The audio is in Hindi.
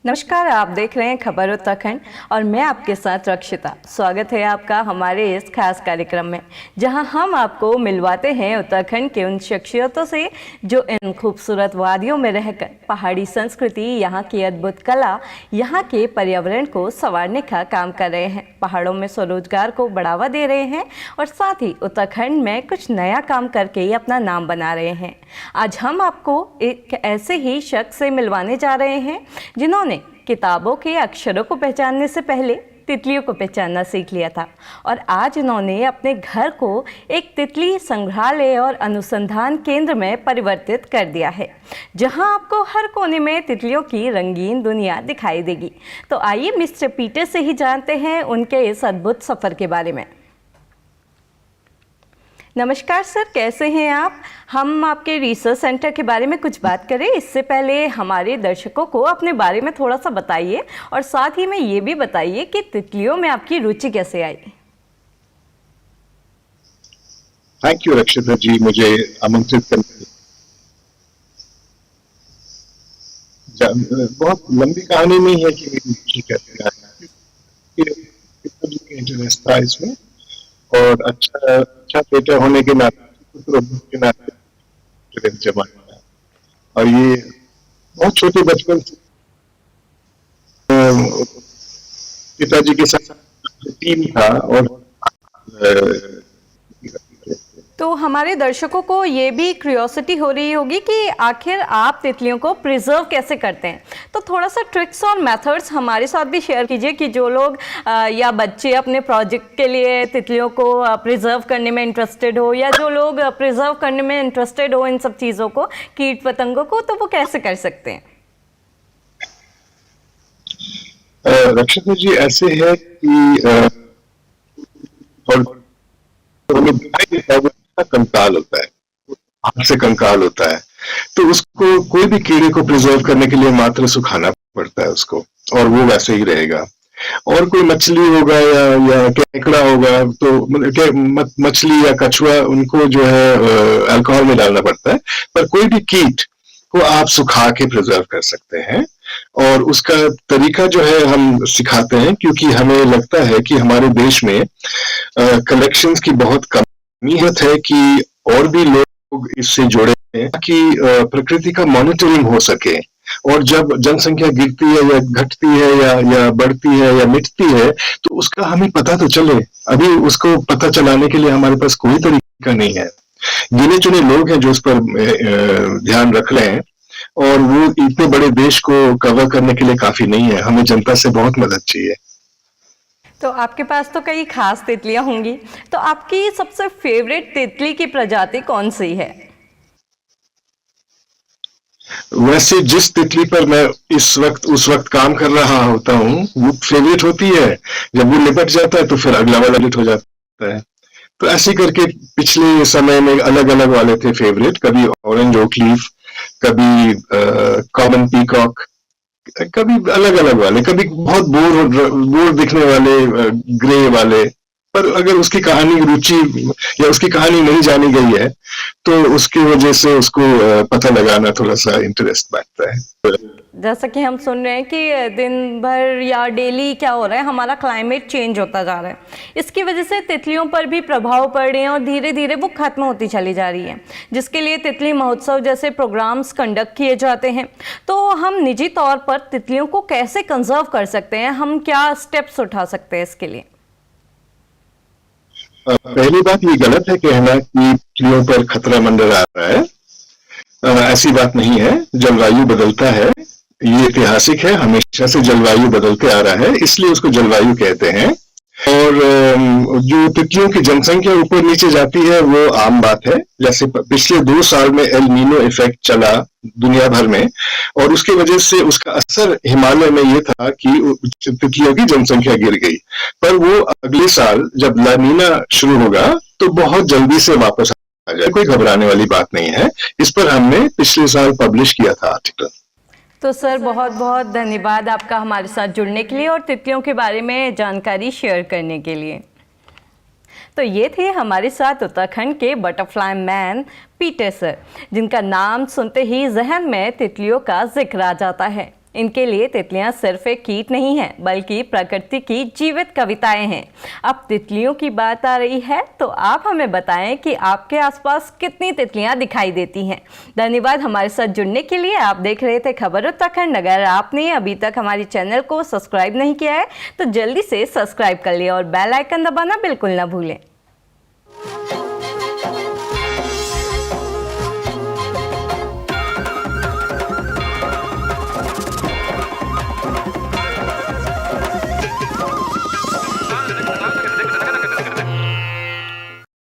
नमस्कार, आप देख रहे हैं खबर उत्तराखंड और मैं आपके साथ रक्षिता। स्वागत है आपका हमारे इस खास कार्यक्रम में, जहां हम आपको मिलवाते हैं उत्तराखंड के उन शख्सियतों से जो इन खूबसूरत वादियों में रहकर पहाड़ी संस्कृति, यहां की अद्भुत कला, यहां के पर्यावरण को संवारने का काम कर रहे हैं, पहाड़ों में स्वरोजगार को बढ़ावा दे रहे हैं और साथ ही उत्तराखंड में कुछ नया काम करके अपना नाम बना रहे हैं। आज हम आपको एक ऐसे ही शख्स से मिलवाने जा रहे हैं जिन्होंने किताबों के अक्षरों को पहचानने से पहले तितलियों को पहचानना सीख लिया था और आज इन्होंने अपने घर को एक तितली संग्रहालय और अनुसंधान केंद्र में परिवर्तित कर दिया है, जहां आपको हर कोने में तितलियों की रंगीन दुनिया दिखाई देगी। तो आइए मिस्टर पीटर से ही जानते हैं उनके इस अद्भुत सफ़र के बारे में। नमस्कार सर, कैसे हैं आप? हम आपके रिसर्च सेंटर के बारे में कुछ बात करें इससे पहले हमारे दर्शकों को अपने बारे में थोड़ा सा बताइए और साथ ही में ये भी बताइए कि तितलियों में आपकी रुचि कैसे आई। थैंक यू रक्षिता जी, मुझे आमंत्रित करने। बहुत लंबी कहानी नहीं है कि मेरी रुचि कैसे आई, इंटरेस्ट था इसमें और अच्छा बेटा होने के नाते जमा और ये बहुत छोटे बचपन से पिताजी के साथ टीम था। और तो हमारे दर्शकों को ये भी क्यूरियोसिटी हो रही होगी कि आखिर आप तितलियों को प्रिजर्व कैसे करते हैं, तो थोड़ा सा ट्रिक्स और मेथड्स हमारे साथ भी शेयर कीजिए कि जो लोग या बच्चे अपने प्रोजेक्ट के लिए तितलियों को प्रिजर्व करने में इंटरेस्टेड हो या जो लोग प्रिजर्व करने में इंटरेस्टेड हो इन सब चीज़ों को, कीट पतंगों को, तो वो कैसे कर सकते हैं। रक्षिता जी, ऐसे है कि कंकाल होता है, हाथ से कंकाल होता है, तो उसको कोई भी कीड़े को प्रिजर्व करने के लिए मात्र सुखाना पड़ता है उसको, और वो वैसे ही रहेगा। और कोई मछली होगा या केकड़ा होगा तो मछली या कछुआ, उनको जो है अल्कोहल में डालना पड़ता है, पर कोई भी कीट को आप सुखा के प्रिजर्व कर सकते हैं। और उसका तरीका जो है हम सिखाते हैं, क्योंकि हमें लगता है कि हमारे देश में कलेक्शंस की बहुत कमियत है कि और भी लोग इससे जुड़े हैं ताकि प्रकृति का मॉनिटरिंग हो सके। और जब जनसंख्या गिरती है या घटती है या बढ़ती है या मिटती है, तो उसका हमें पता तो चले। अभी उसको पता चलाने के लिए हमारे पास कोई तरीका नहीं है। गिने चुने लोग हैं जो उस पर ध्यान रख रहे हैं, और वो इतने बड़े देश को कवर करने के लिए काफी नहीं है। हमें जनता से बहुत मदद चाहिए। तो आपके पास तो कई खास तितलियां होंगी, तो आपकी सबसे फेवरेट तितली की प्रजाति कौन सी है? वैसे जिस तितली पर मैं उस वक्त काम कर रहा होता हूँ वो फेवरेट होती है। जब वो निपट जाता है तो फिर अगला वाला हिट हो जाता है। तो ऐसे करके पिछले समय में अलग अलग वाले थे फेवरेट, कभी ऑरेंज ओक लीफ, कभी कॉमन पीकॉक, कभी अलग अलग वाले, कभी बहुत बोर दिखने वाले ग्रे वाले। पर अगर उसकी कहानी रुचि या उसकी कहानी नहीं जानी गई है तो उसकी वजह से उसको पता लगाना थोड़ा सा इंटरेस्ट बैठता है। जैसा कि हम सुन रहे हैं कि दिन भर या डेली क्या हो रहा है, हमारा क्लाइमेट चेंज होता जा रहा है, इसकी वजह से तितलियों पर भी प्रभाव पड़ रहे हैं और धीरे धीरे वो खत्म होती चली जा रही है, जिसके लिए तितली महोत्सव जैसे प्रोग्राम्स कंडक्ट किए जाते हैं। तो हम निजी तौर पर तितलियों को कैसे कंजर्व कर सकते हैं, हम क्या स्टेप्स उठा सकते हैं इसके लिए? पहली बात ये गलत है कहना कि तितलियों पर खतरा मंडरा आ रहा है। ऐसी बात नहीं है। जलवायु बदलता है, ये ऐतिहासिक है, हमेशा से जलवायु बदलते आ रहा है, इसलिए उसको जलवायु कहते हैं। और जो तितलियों की जनसंख्या ऊपर नीचे जाती है वो आम बात है। जैसे पिछले 2 साल में एल नीनो इफेक्ट चला दुनिया भर में, और उसकी वजह से उसका असर हिमालय में ये था कि तितलियों की जनसंख्या गिर गई। पर वो अगले साल जब ला नीना शुरू होगा तो बहुत जल्दी से वापस आ जाए, कोई घबराने वाली बात नहीं है। इस पर हमने पिछले साल पब्लिश किया था आर्टिकल। तो सर बहुत बहुत धन्यवाद आपका हमारे साथ जुड़ने के लिए और तितलियों के बारे में जानकारी शेयर करने के लिए। तो ये थे हमारे साथ उत्तराखंड के बटरफ्लाई मैन पीटर सर, जिनका नाम सुनते ही जहन में तितलियों का जिक्र आ जाता है। इनके लिए तितलियां सिर्फ एक कीट नहीं हैं, बल्कि प्रकृति की जीवित कविताएं हैं। अब तितलियों की बात आ रही है तो आप हमें बताएं कि आपके आसपास कितनी तितलियां दिखाई देती हैं। धन्यवाद हमारे साथ जुड़ने के लिए। आप देख रहे थे खबर उत्तराखंड। अगर आपने अभी तक हमारे चैनल को सब्सक्राइब नहीं किया है तो जल्दी से सब्सक्राइब कर लिया और बेल आइकन दबाना बिल्कुल ना भूलें।